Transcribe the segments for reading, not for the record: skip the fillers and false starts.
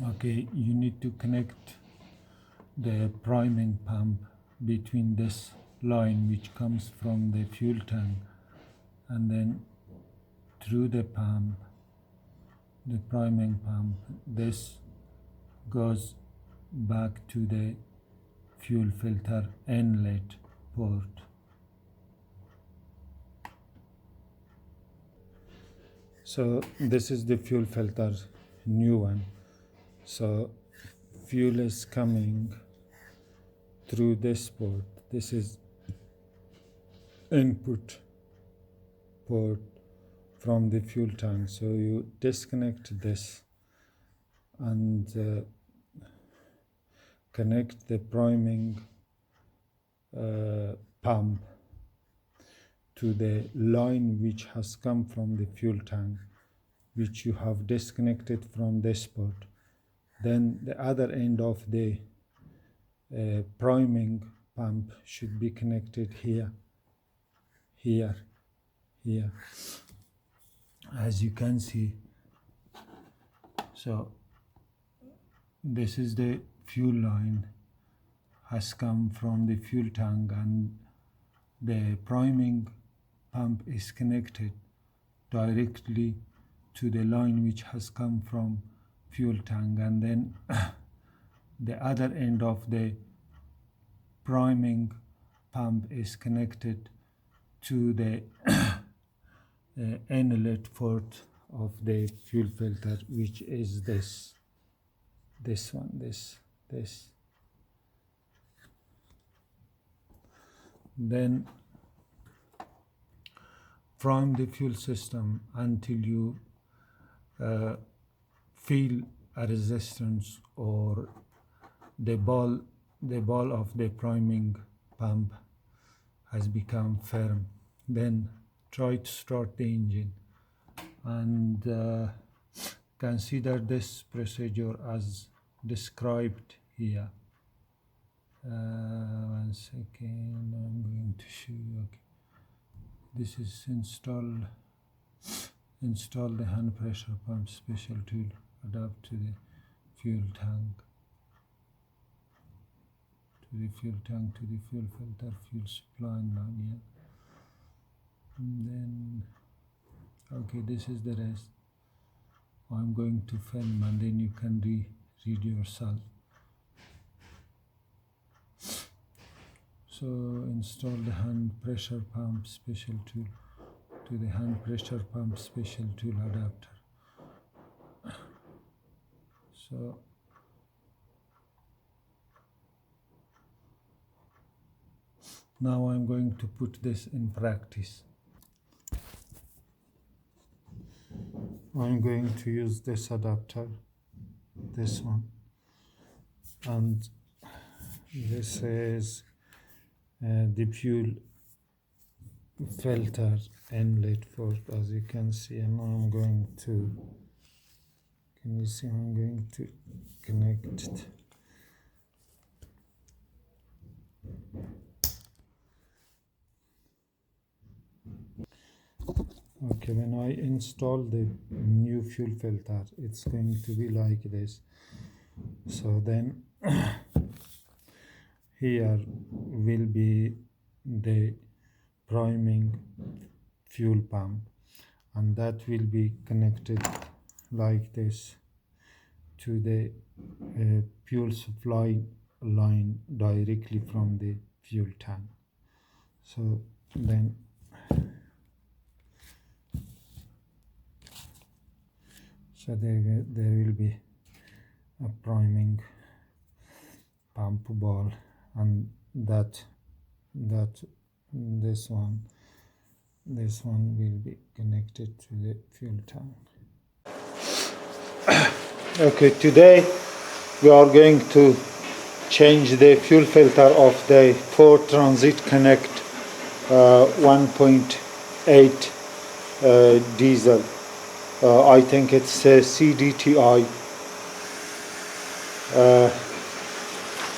Okay, you need to connect the priming pump between this line which comes from the fuel tank and then through the pump, the priming pump. This goes back to the fuel filter inlet port. So this is the fuel filter, new one. So fuel is coming through this port. This is input port from the fuel tank. So you disconnect this and connect the priming pump to the line which has come from the fuel tank, which you have disconnected from this port. Then the other end of the priming pump should be connected here, as you can see. So this is the fuel line has come from the fuel tank, and the priming pump is connected directly to the line which has come from fuel tank, and then the other end of the priming pump is connected to the inlet port of the fuel filter, which is this one. Then from the fuel system until you feel a resistance or the ball of the priming pump has become firm, then try to start the engine and consider this procedure as described here. One second, I'm going to show you. Okay, this is install the hand pressure pump special tool, adapt to the fuel tank, to the fuel filter, fuel supply line. Yeah. And then okay, this is the rest. I'm going to film and then you can read yourself. So install the hand pressure pump special tool to the hand pressure pump special tool adapter. So now I'm going to put this in practice. I'm going to use this adapter, this one, and this is the fuel filter inlet port, as you can see. And now I'm going to, can you see, I'm going to connect it. Okay, when I install the new fuel filter, it's going to be like this. So then here will be the priming fuel pump, and that will be connected like this to the fuel supply line directly from the fuel tank. So then there will be a priming pump ball, and this one will be connected to the fuel tank. Okay, today we are going to change the fuel filter of the Ford Transit Connect 1.8 diesel. I think it's CDTI.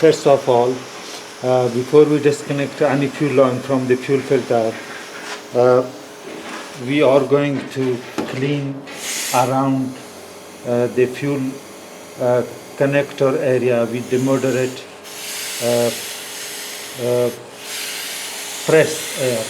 First of all, before we disconnect any fuel line from the fuel filter, we are going to clean around the fuel connector area with the moderate press air.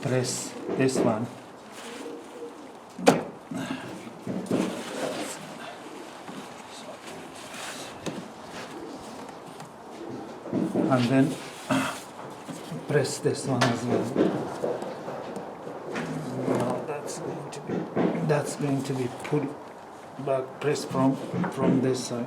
Press this one. And then press this one as well. Now that's going to be pulled back, press from this side.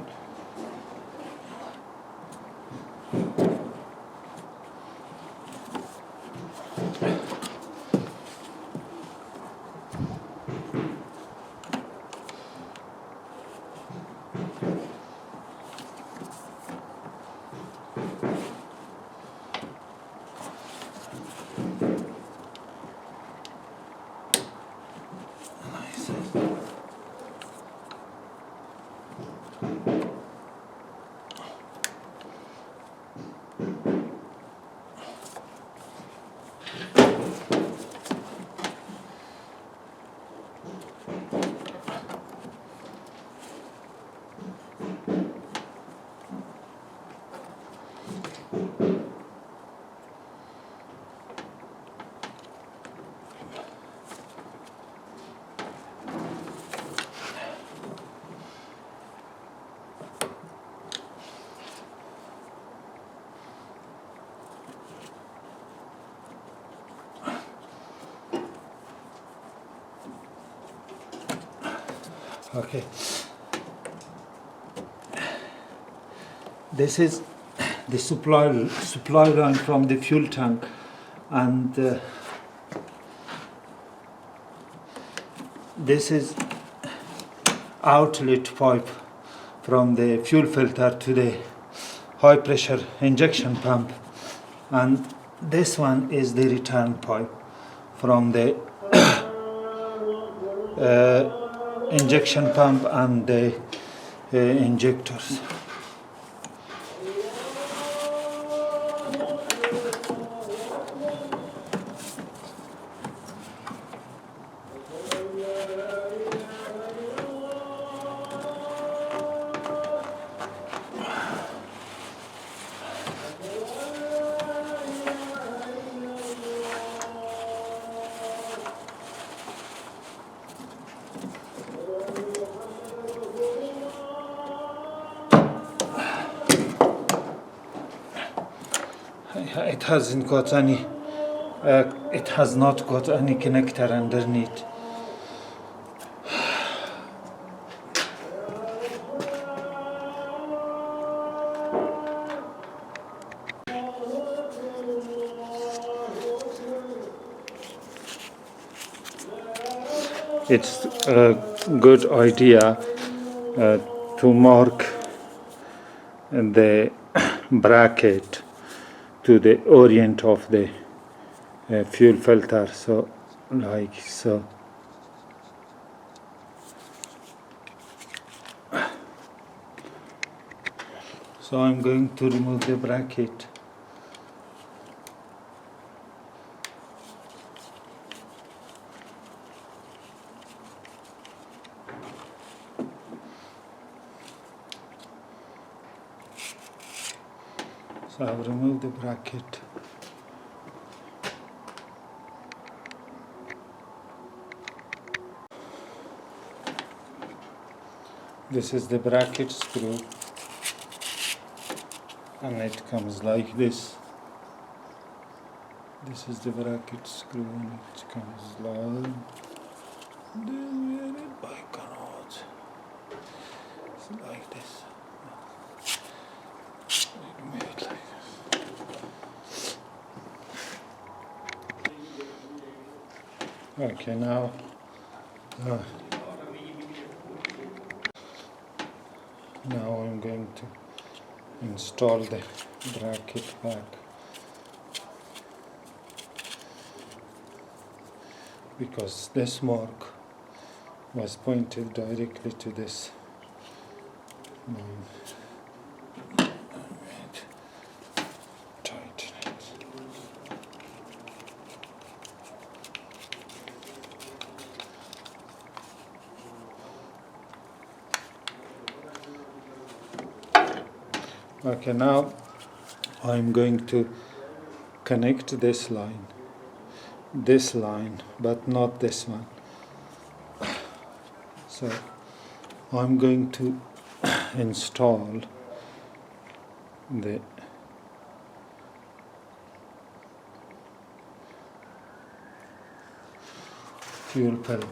Okay, this is the supply line from the fuel tank, and this is outlet pipe from the fuel filter to the high pressure injection pump, and this one is the return pipe from the injection pump and the injectors. It hasn't got any, it has not got any connector underneath. it's a good idea to mark the bracket to the orient of the fuel filter, so like so. So I'm going to remove the bracket. So I've removed the bracket. This is the bracket screw, and it comes like this. This is the bracket screw, and it comes like it's like this. Make it like this. Okay, now now I'm going to install the bracket back, because this mark was pointed directly to this. Tighten it. Okay, now I'm going to connect this line, but not this one. So I'm going to install the fuel filter.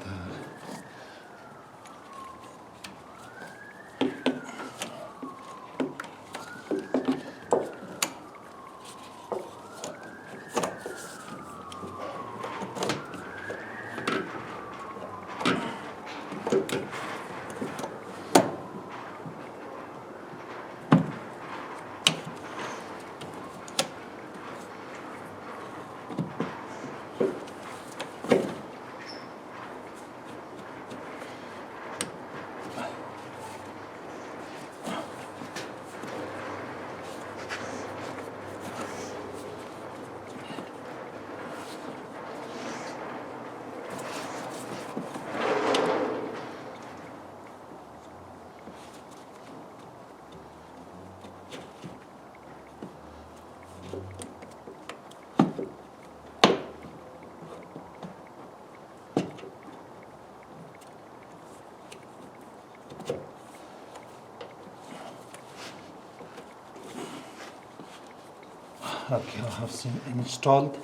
Okay, I have installed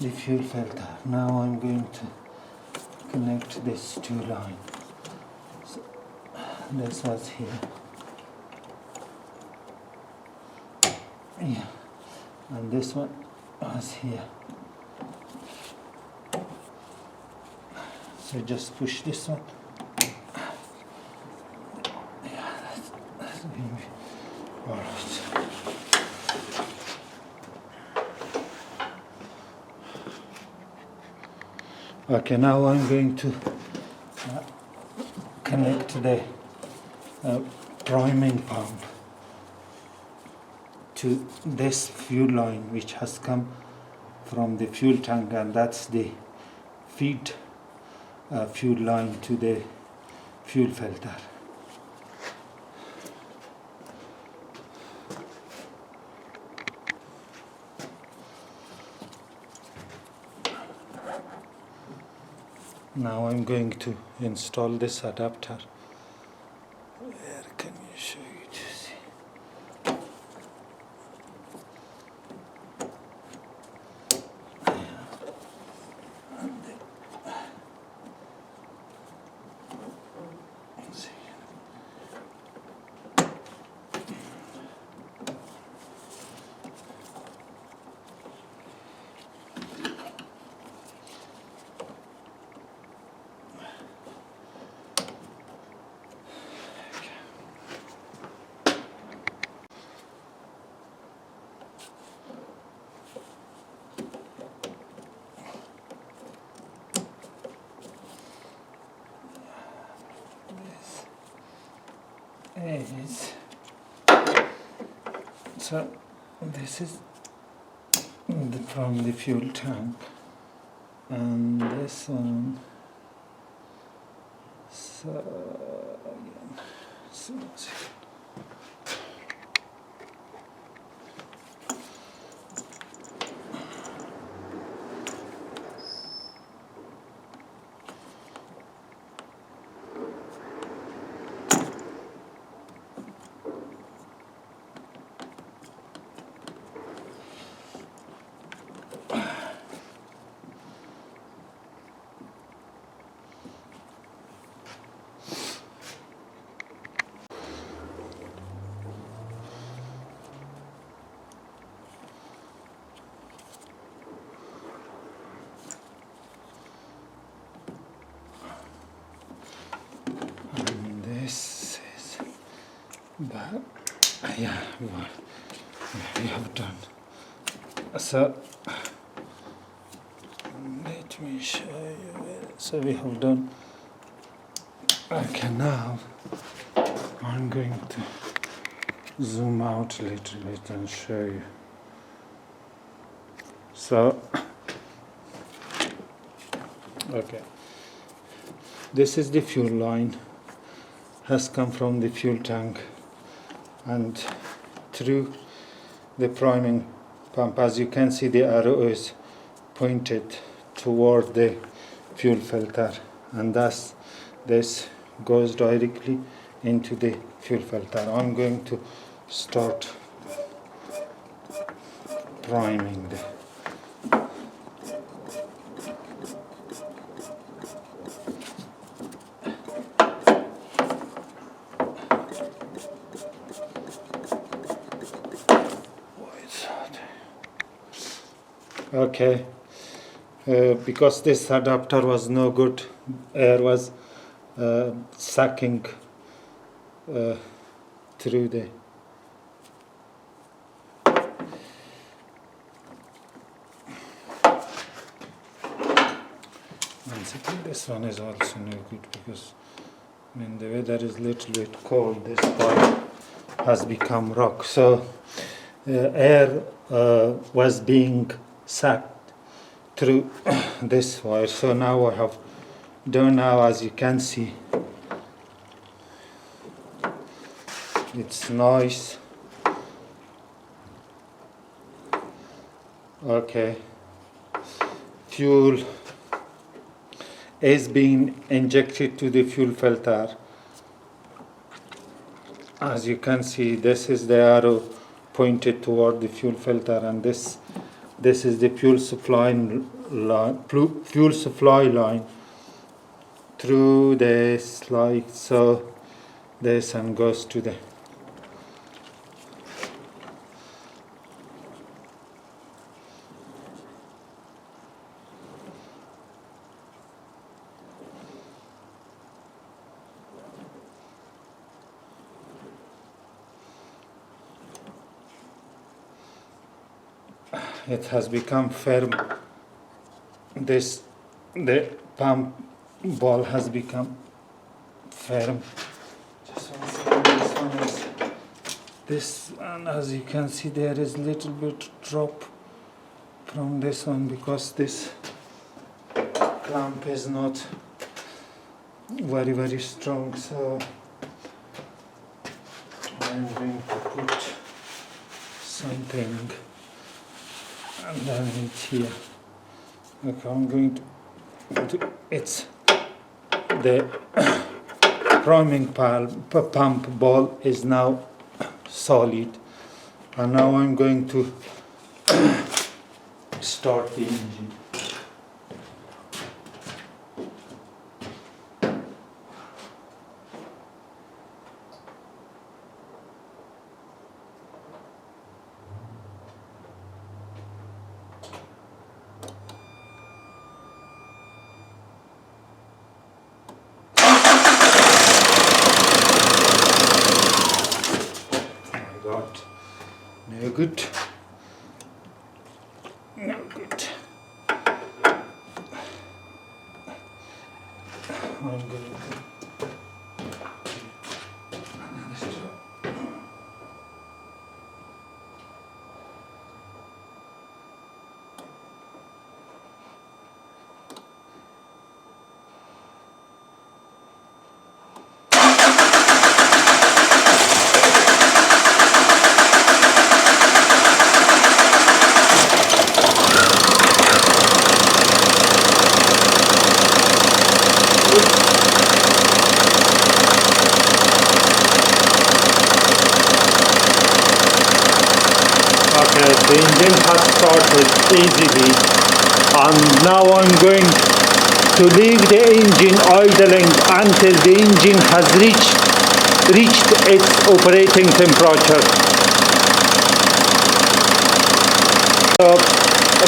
the fuel filter. Now I'm going to connect this two line. So this was here. Yeah, and this one was here. So just push this one. Yeah, that's all right. Okay, now I'm going to connect the priming pump to this fuel line, which has come from the fuel tank, and that's the feed fuel line to the fuel filter. Now I'm going to install this adapter. Where can you show you to see? is, so this is from the fuel tank, and this one, so again, so and this is, but yeah, well, we have done. So let me show you. So we have done. Okay, now I'm going to zoom out a little bit and show you. So, okay, this is the fuel line, has come from the fuel tank and through the priming pump. As you can see, the arrow is pointed toward the fuel filter, and thus this goes directly into the fuel filter. I'm going to start priming the okay, because this adapter was no good, air was sucking through the basically this one is also no good because when the weather is a little bit cold, this pipe has become rock, so air was being sucked through this wire. So now I have done, now as you can see, it's nice. Okay, fuel is being injected to the fuel filter. As you can see, this is the arrow pointed toward the fuel filter, and this is the fuel supply line through this, like so, this, and goes to the it has become firm. The pump ball has become firm. Just one second, this one is this, and as you can see, there is little bit drop from this one because this clamp is not very strong. So I'm going to put something underneath here. Okay, I'm going to it's the priming pump ball is now solid, and now I'm going to start the engine. No good. No good. I'm going to The engine has started easily, and now I'm going to leave the engine idling until the engine has reached its operating temperature.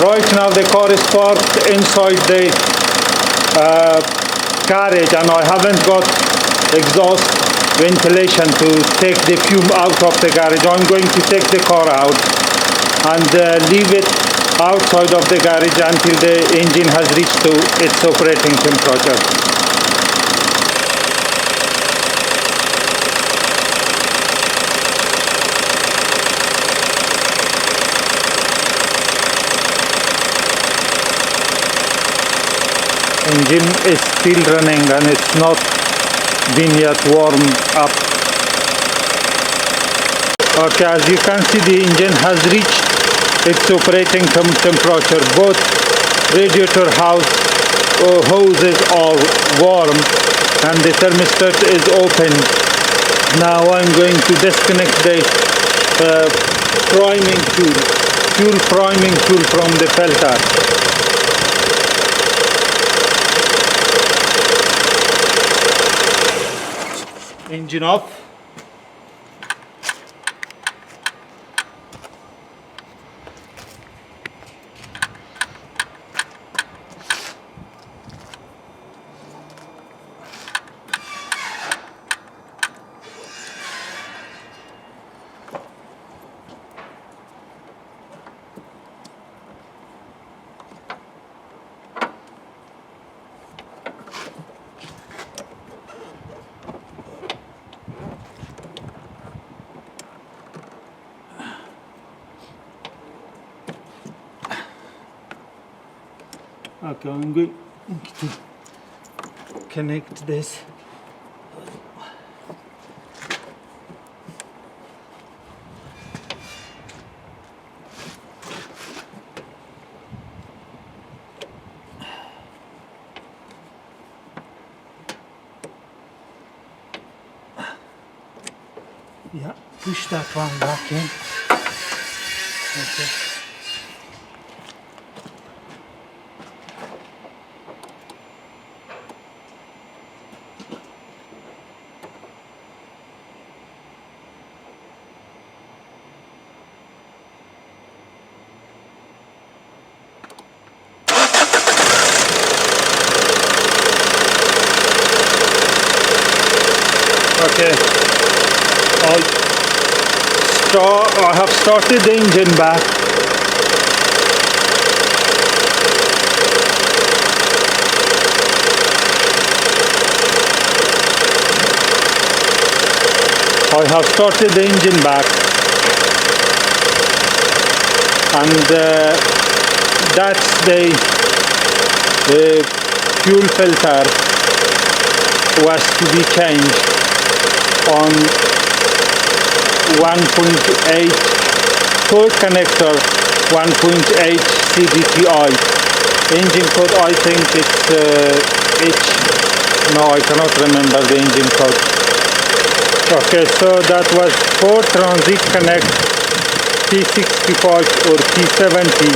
Right now the car is parked inside the garage, and I haven't got exhaust ventilation to take the fume out of the garage. I'm going to take the car out and leave it outside of the garage until the engine has reached to its operating temperature. Engine is still running and it's not been yet warmed up. Okay, as you can see, the engine has reached its operating temperature. Both radiator hoses are warm and the thermostat is open. Now I'm going to disconnect the priming tool, fuel priming tool from the filter. Engine off. Okay, I'm going to connect this. Yeah, push that one back in. Okay. Okay, I have started the engine back. I have started the engine back, and that's the fuel filter was to be changed on 1.8 core connector 1.8 TDCI. Engine code, I think it's no, I cannot remember the engine code. Okay, so that was 4 transit connect P65 or P70.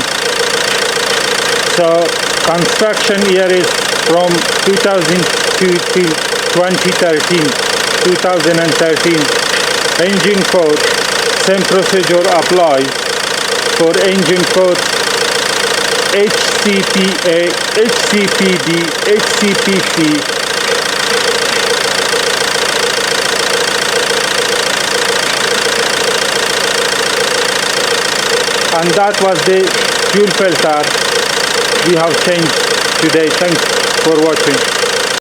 So construction year is from 2002 till 2013. Engine code, same procedure applies for engine code HCPA, HCPB, HCPC. And that was the fuel filter we have changed today. Thanks for watching.